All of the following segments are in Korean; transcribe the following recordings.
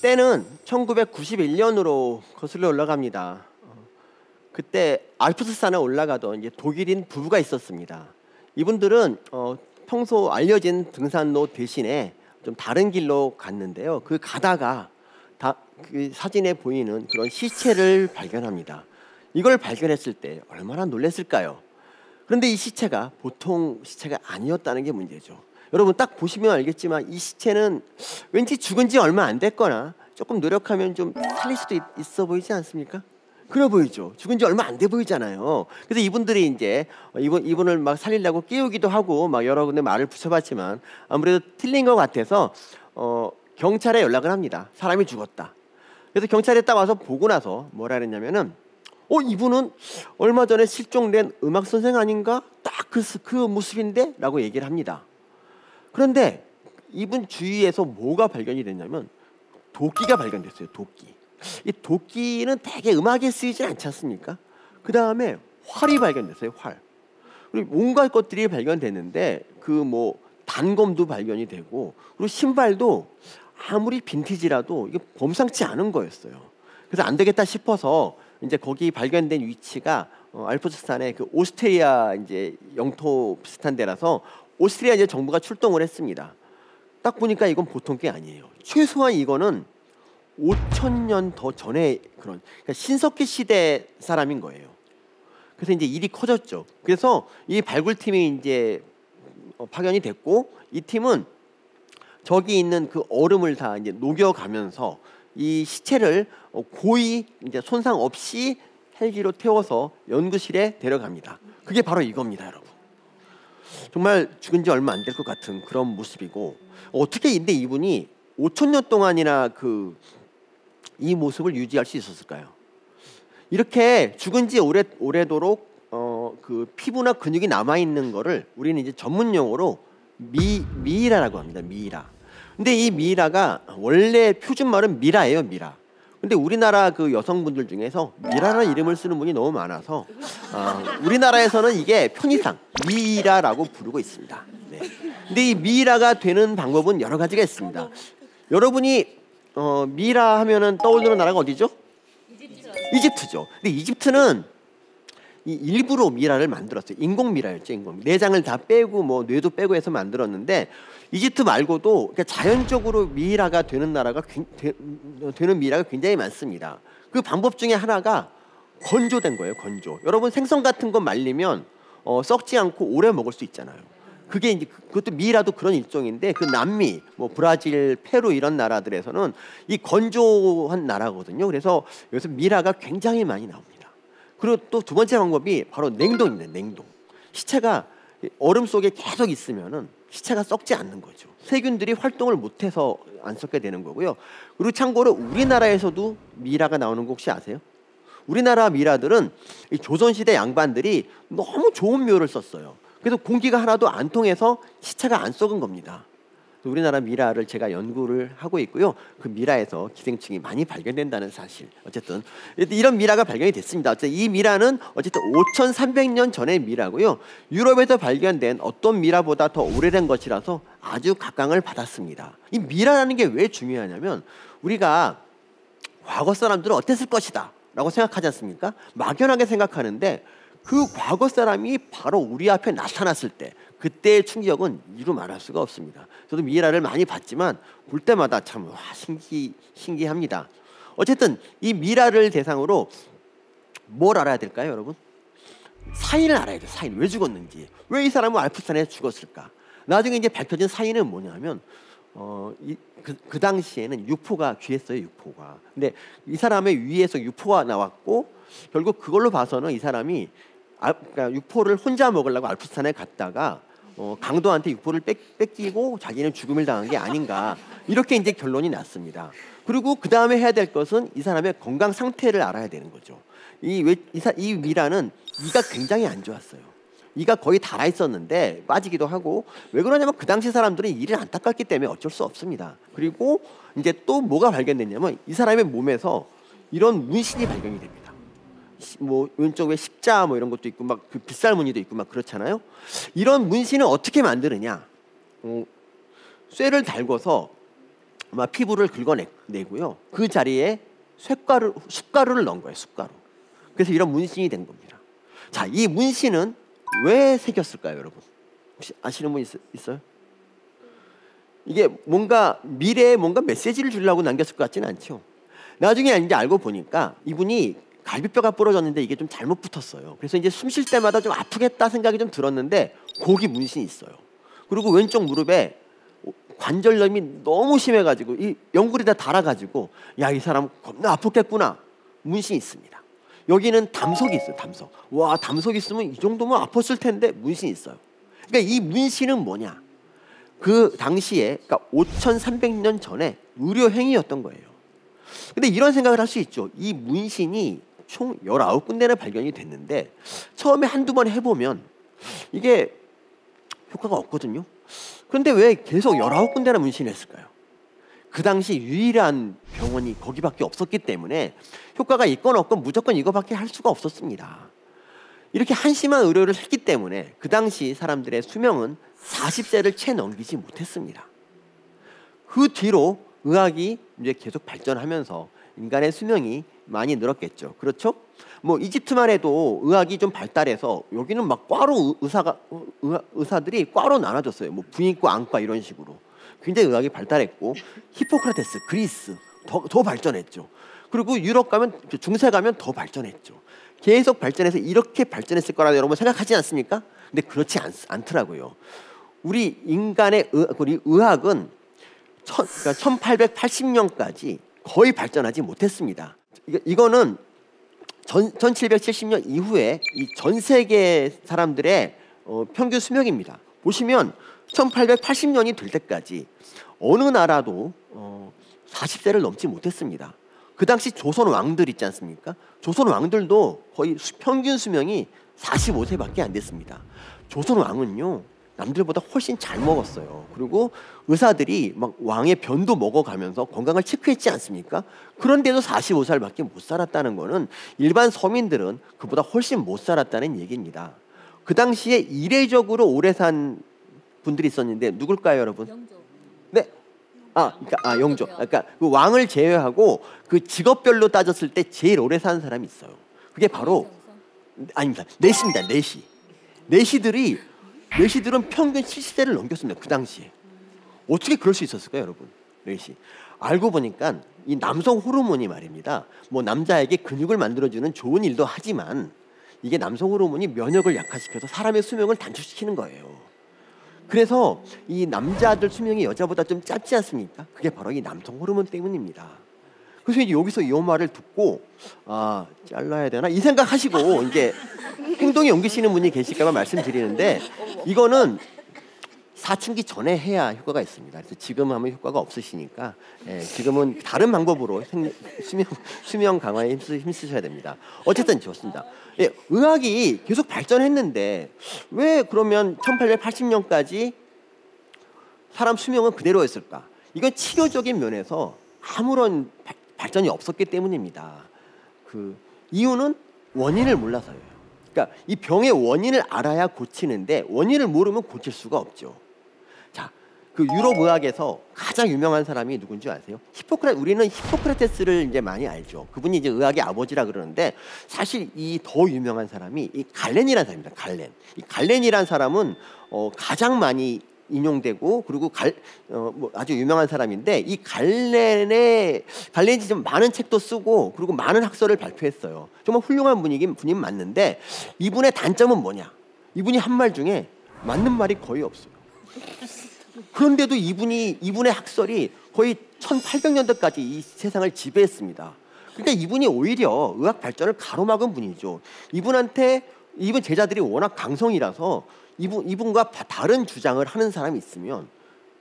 때는 1991년으로 거슬러 올라갑니다. 그때 알프스산에 올라가던 이제 독일인 부부가 있었습니다. 이분들은 평소 알려진 등산로 대신에 좀 다른 길로 갔는데요. 그 가다가 그 사진에 보이는 그런 시체를 발견합니다. 이걸 발견했을 때 얼마나 놀랐을까요? 그런데 이 시체가 보통 시체가 아니었다는 게 문제죠. 여러분 딱 보시면 알겠지만 이 시체는 왠지 죽은 지 얼마 안 됐거나 조금 노력하면 좀 살릴 수도 있어 보이지 않습니까? 그래 보이죠. 죽은 지 얼마 안 돼 보이잖아요. 그래서 이분들이 이제 이분을 막 살리려고 깨우기도 하고 막 여러 군데 말을 붙여봤지만 아무래도 틀린 것 같아서 경찰에 연락을 합니다. 사람이 죽었다. 그래서 경찰에 딱 와서 보고 나서 뭐라 그랬냐면은 이분은 얼마 전에 실종된 음악 선생 아닌가? 딱 그 모습인데? 라고 얘기를 합니다. 그런데 이분 주위에서 뭐가 발견이 됐냐면 도끼가 발견됐어요. 도끼. 이 도끼는 대개 음악에 쓰이지 않지 않습니까? 그 다음에 활이 발견됐어요. 활. 그리고 온갖 것들이 발견됐는데 그 뭐 단검도 발견이 되고 그리고 신발도 아무리 빈티지라도 이게 범상치 않은 거였어요. 그래서 안 되겠다 싶어서 이제 거기 발견된 위치가 알프스산의 그 오스트리아 이제 영토 비슷한 데라서 오스트리아 이제 정부가 출동을 했습니다. 딱 보니까 이건 보통 게 아니에요. 최소한 이거는 5,000년 더 전에 그러니까 신석기 시대 사람인 거예요. 그래서 이제 일이 커졌죠. 그래서 이 발굴팀이 이제 파견이 됐고 이 팀은 저기 있는 그 얼음을 다 이제 녹여가면서 이 시체를 고의 이제 손상 없이 헬기로 태워서 연구실에 데려갑니다. 그게 바로 이겁니다, 여러분. 정말 죽은 지 얼마 안 될 것 같은 그런 모습이고 어떻게 근데 이분이 5,000년 동안이나 이 모습을 유지할 수 있었을까요? 이렇게 죽은 지 오래도록 그 피부나 근육이 남아 있는 거를 우리는 이제 전문 용어로 미이라라고 합니다. 미이라. 근데 이 미이라가 원래 표준 말은 미라예요, 미라. 근데 우리나라 그 여성분들 중에서 미라라는 이름을 쓰는 분이 너무 많아서 우리나라에서는 이게 편의상 미이라라고 부르고 있습니다. 네. 근데 이 미이라가 되는 방법은 여러 가지가 있습니다. 여러분이 미이라 하면은 떠오르는 나라가 어디죠? 이집트죠. 근데 이집트는 일부러 미라를 만들었어요. 인공 미라였죠. 내장을 다 빼고 뭐 뇌도 빼고 해서 만들었는데 이집트 말고도 그러니까 자연적으로 미라가 되는 나라가 되는 미라가 굉장히 많습니다. 그 방법 중에 하나가 건조된 거예요. 건조. 여러분 생선 같은 거 말리면 썩지 않고 오래 먹을 수 있잖아요. 그게 이제 그것도 미라도 그런 일종인데 그 남미, 뭐 브라질, 페루 이런 나라들에서는 이 건조한 나라거든요. 그래서 여기서 미라가 굉장히 많이 나옵니다. 그리고 또 두 번째 방법이 바로 냉동입니다. 냉동. 시체가 얼음 속에 계속 있으면은 시체가 썩지 않는 거죠. 세균들이 활동을 못해서 안 썩게 되는 거고요. 그리고 참고로 우리나라에서도 미라가 나오는 거 혹시 아세요? 우리나라 미라들은 이 조선시대 양반들이 너무 좋은 묘를 썼어요. 그래서 공기가 하나도 안 통해서 시체가 안 썩은 겁니다. 우리나라 미라를 제가 연구를 하고 있고요. 그 미라에서 기생충이 많이 발견된다는 사실. 어쨌든 이런 미라가 발견이 됐습니다. 어쨌든 이 미라는 어쨌든 5,300년 전의 미라고요. 유럽에서 발견된 어떤 미라보다 더 오래된 것이라서 아주 각광을 받았습니다. 이 미라라는 게 왜 중요하냐면 우리가 과거 사람들은 어땠을 것이다 라고 생각하지 않습니까? 막연하게 생각하는데 그 과거 사람이 바로 우리 앞에 나타났을 때 그때의 충격은 이루 말할 수가 없습니다. 저도 미라를 많이 봤지만 볼 때마다 참 신기합니다. 어쨌든 이 미라를 대상으로 뭘 알아야 될까요, 여러분? 사인을 알아야 돼요. 사인. 왜 죽었는지. 왜 이 사람은 알프스산에 죽었을까? 나중에 이제 밝혀진 사인은 뭐냐면 그 당시에는 유포가 귀했어요. 유포가. 근데 이 사람의 위에서 유포가 나왔고 결국 그걸로 봐서는 이 사람이 그러니까 육포를 혼자 먹으려고 알프스산에 갔다가 강도한테 육포를 뺏기고 자기는 죽음을 당한 게 아닌가 이렇게 이제 결론이 났습니다. 그리고 그 다음에 해야 될 것은 이 사람의 건강 상태를 알아야 되는 거죠. 이 미라는 이가 굉장히 안 좋았어요. 이가 거의 닳아 있었는데 빠지기도 하고 왜 그러냐면 그 당시 사람들은 이를 안타깝기 때문에 어쩔 수 없습니다. 그리고 이제 또 뭐가 발견됐냐면 이 사람의 몸에서 이런 문신이 발견이 됩니다. 뭐 왼쪽에 십자 뭐 이런 것도 있고 막 그 빗살 무늬도 있고 막 그렇잖아요. 이런 문신을 어떻게 만드느냐? 쇠를 달궈서 피부를 긁어내고요. 그 자리에 숟가루를 넣은 거예요. 숟가루. 그래서 이런 문신이 된 겁니다. 자, 이 문신은 왜 새겼을까요, 여러분? 혹시 아시는 분 있어요? 이게 뭔가 미래에 뭔가 메시지를 주려고 남겼을 것 같지는 않죠. 나중에 이제 알고 보니까 이분이 갈비뼈가 부러졌는데 이게 좀 잘못 붙었어요. 그래서 이제 숨 쉴 때마다 좀 아프겠다 생각이 좀 들었는데 거기 문신이 있어요. 그리고 왼쪽 무릎에 관절염이 너무 심해가지고 이 연골이 다 닳아가지고 야, 이 사람 겁나 아팠겠구나. 문신이 있습니다. 여기는 담석이 있어요. 담석. 와, 담석 있으면 이 정도면 아팠을 텐데 문신이 있어요. 그러니까 이 문신은 뭐냐? 그 당시에, 그러니까 5,300년 전에 의료행위였던 거예요. 근데 이런 생각을 할 수 있죠. 이 문신이 총 19군데나 발견이 됐는데 처음에 한두 번 해보면 이게 효과가 없거든요. 그런데 왜 계속 19군데나 문신을 했을까요? 그 당시 유일한 병원이 거기밖에 없었기 때문에 효과가 있건 없건 무조건 이거밖에 할 수가 없었습니다. 이렇게 한심한 의료를 했기 때문에 그 당시 사람들의 수명은 40세를 채 넘기지 못했습니다. 그 뒤로 의학이 이제 계속 발전하면서 인간의 수명이 많이 늘었겠죠. 그렇죠? 뭐 이집트만 해도 의학이 좀 발달해서 여기는 막 과로 의사들이 과로 나눠졌어요. 뭐 부인과, 안과 이런 식으로. 굉장히 의학이 발달했고 히포크라테스, 그리스 더 발전했죠. 그리고 유럽 가면, 중세 가면 더 발전했죠. 계속 발전해서 이렇게 발전했을 거라고 여러분 생각하지 않습니까? 근데 그렇지 않더라고요. 우리 인간의 의학은 1880년까지 거의 발전하지 못했습니다. 이거는 1770년 이후에 이 전 세계 사람들의 평균 수명입니다. 보시면 1880년이 될 때까지 어느 나라도 40세를 넘지 못했습니다. 그 당시 조선 왕들 있지 않습니까? 조선 왕들도 거의 평균 수명이 45세밖에 안 됐습니다. 조선 왕은요, 남들보다 훨씬 잘 먹었어요. 그리고 의사들이 막 왕의 변도 먹어가면서 건강을 체크했지 않습니까? 그런데도 45살밖에 못 살았다는 거는 일반 서민들은 그보다 훨씬 못 살았다는 얘기입니다. 그 당시에 이례적으로 오래 산 분들이 있었는데 누굴까요, 여러분? 영조. 네. 영조. 그러니까 그 왕을 제외하고 그 직업별로 따졌을 때 제일 오래 사는 사람이 있어요. 그게 바로 아닙니다. 내시입니다. 내시. 내시들은 평균 70세를 넘겼습니다. 그 당시에. 어떻게 그럴 수 있었을까요, 여러분? 내시. 알고 보니까 이 남성 호르몬이 말입니다. 뭐 남자에게 근육을 만들어주는 좋은 일도 하지만 이게 남성 호르몬이 면역을 약화시켜서 사람의 수명을 단축시키는 거예요. 그래서 이 남자들 수명이 여자보다 좀 짧지 않습니까? 그게 바로 이 남성 호르몬 때문입니다. 그래서 이제 여기서 이 말을 듣고 잘라야 되나 이 생각하시고 이제 행동에 옮기시는 분이 계실까봐 말씀드리는데 이거는 사춘기 전에 해야 효과가 있습니다. 그래서 지금 하면 효과가 없으시니까 지금은 다른 방법으로 수명 강화에 힘쓰셔야 됩니다. 어쨌든 좋습니다. 의학이 계속 발전했는데 왜 그러면 1880년까지 사람 수명은 그대로였을까? 이건 치료적인 면에서 아무런 발전이 없었기 때문입니다. 그 이유는 원인을 몰라서예요. 그러니까 이 병의 원인을 알아야 고치는데 원인을 모르면 고칠 수가 없죠. 자, 그 유럽 의학에서 가장 유명한 사람이 누군지 아세요? 우리는 히포크라테스를 이제 많이 알죠. 그분이 이제 의학의 아버지라 그러는데 사실 이 더 유명한 사람이 이 갈렌이라는 사람입니다. 갈렌. 이 갈렌이라는 사람은 가장 많이 인용되고 그리고 뭐 아주 유명한 사람인데 이 갈렌이 좀 많은 책도 쓰고 그리고 많은 학설을 발표했어요. 정말 훌륭한 분이긴 맞는데 이분의 단점은 뭐냐? 이분이 한 말 중에 맞는 말이 거의 없어요. 그런데도 이분의 학설이 거의 1800년대까지 이 세상을 지배했습니다. 그러니까 이분이 오히려 의학 발전을 가로막은 분이죠. 이분 제자들이 워낙 강성이라서 이분과 다른 주장을 하는 사람이 있으면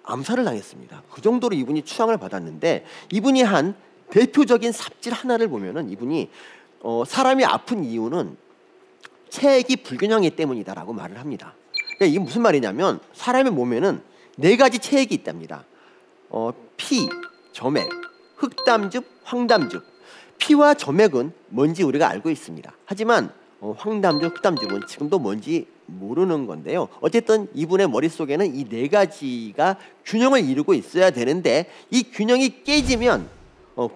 암살을 당했습니다. 그 정도로 이분이 추앙을 받았는데 이분이 한 대표적인 삽질 하나를 보면은 이분이 사람이 아픈 이유는 체액이 불균형이기 때문이다라고 말을 합니다. 그러니까 이게 무슨 말이냐면 사람의 몸에는 4가지 체액이 있답니다. 피, 점액, 흑담즙, 황담즙. 피와 점액은 뭔지 우리가 알고 있습니다. 하지만 황담주, 흑담주는 지금도 뭔지 모르는 건데요. 어쨌든 이분의 머릿속에는 이 네 가지가 균형을 이루고 있어야 되는데 이 균형이 깨지면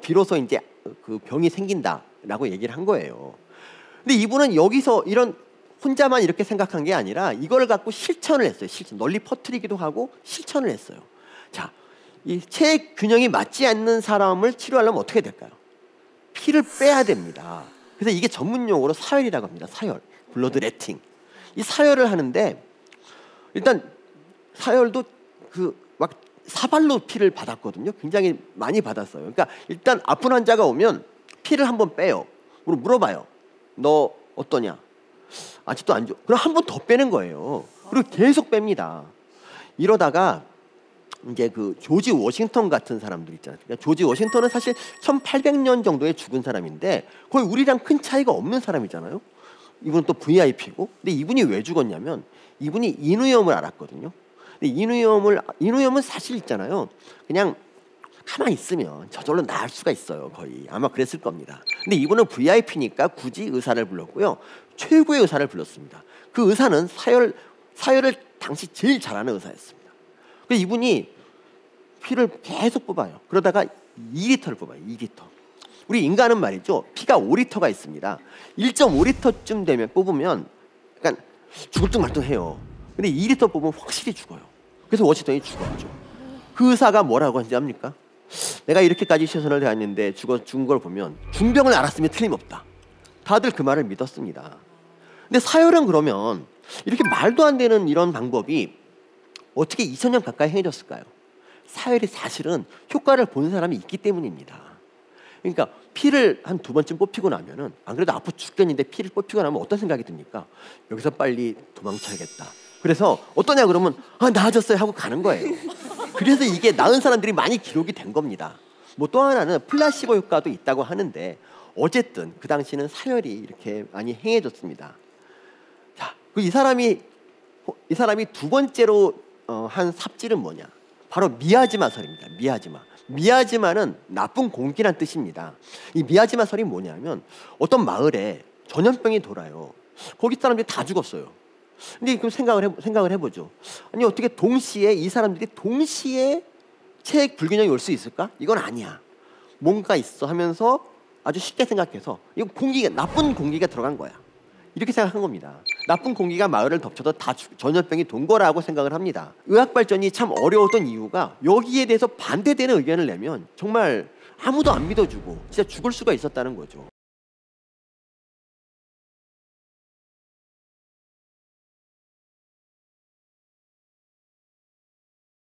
비로소 이제 그 병이 생긴다라고 얘기를 한 거예요. 근데 이분은 여기서 이런 혼자만 이렇게 생각한 게 아니라 이걸 갖고 실천을 했어요. 널리 퍼뜨리기도 하고 실천을 했어요. 자, 이 체액 균형이 맞지 않는 사람을 치료하려면 어떻게 될까요? 피를 빼야 됩니다. 그래서 이게 전문 용어로 사혈이라고 합니다. 사혈, 블러드 레팅. 이 사혈을 하는데 일단 사혈도 막 사발로 피를 받았거든요. 굉장히 많이 받았어요. 그러니까 일단 아픈 환자가 오면 피를 한번 빼요. 물어봐요. 너 어떠냐? 아직도 안 좋아. 그럼 한 번 더 빼는 거예요. 그리고 계속 뺍니다. 이러다가 이제 그 조지 워싱턴 같은 사람들 있잖아요. 그러니까 조지 워싱턴은 사실 1800년 정도에 죽은 사람인데 거의 우리랑 큰 차이가 없는 사람이잖아요. 이분은 또 VIP고. 근데 이분이 왜 죽었냐면 이분이 인후염을 앓았거든요. 근데 인후염은 사실 있잖아요. 그냥 가만히 있으면 저절로 나을 수가 있어요. 거의 아마 그랬을 겁니다. 근데 이분은 VIP니까 굳이 의사를 불렀고요. 최고의 의사를 불렀습니다. 그 의사는 사혈을 당시 제일 잘하는 의사였습니다. 그래서 이분이 피를 계속 뽑아요. 그러다가 2리터를 뽑아요. 2리터. 우리 인간은 말이죠. 피가 5리터가 있습니다. 1.5리터쯤 되면 뽑으면 약간 죽을 듯 말 듯 해요. 근데 2리터 뽑으면 확실히 죽어요. 그래서 워싱턴이 죽었죠. 그 의사가 뭐라고 하는지 압니까? 내가 이렇게까지 최선을 다했는데 죽은 걸 보면 중병을 알았으면 틀림없다. 다들 그 말을 믿었습니다. 근데 사혈은 그러면 이렇게 말도 안 되는 이런 방법이 어떻게 2000년 가까이 행해졌을까요? 사혈이 사실은 효과를 본 사람이 있기 때문입니다. 그러니까 피를 한 2번쯤 뽑히고 나면은 안 그래도 아파 죽겠는데 피를 뽑히고 나면 어떤 생각이 듭니까? 여기서 빨리 도망쳐야겠다. 그래서 어떠냐 그러면 나아졌어요 하고 가는 거예요. 그래서 이게 나은 사람들이 많이 기록이 된 겁니다. 뭐 또 하나는 플라시보 효과도 있다고 하는데 어쨌든 그 당시는 사혈이 이렇게 많이 행해졌습니다. 자, 이 사람이 2번째로 한 삽질은 뭐냐? 바로 미야지마설입니다. 미야지마는 나쁜 공기란 뜻입니다. 이 미야지마설이 뭐냐면 어떤 마을에 전염병이 돌아요. 거기 사람들이 다 죽었어요. 근데 그 생각을 해보죠. 아니 어떻게 이 사람들이 동시에 체액 불균형이 올 수 있을까? 이건 아니야. 뭔가 있어 하면서 아주 쉽게 생각해서 이거 나쁜 공기가 들어간 거야. 이렇게 생각한 겁니다. 나쁜 공기가 마을을 덮쳐도 다 전염병이 돈 거라고 생각을 합니다. 의학 발전이 참 어려웠던 이유가 여기에 대해서 반대되는 의견을 내면 정말 아무도 안 믿어주고 진짜 죽을 수가 있었다는 거죠.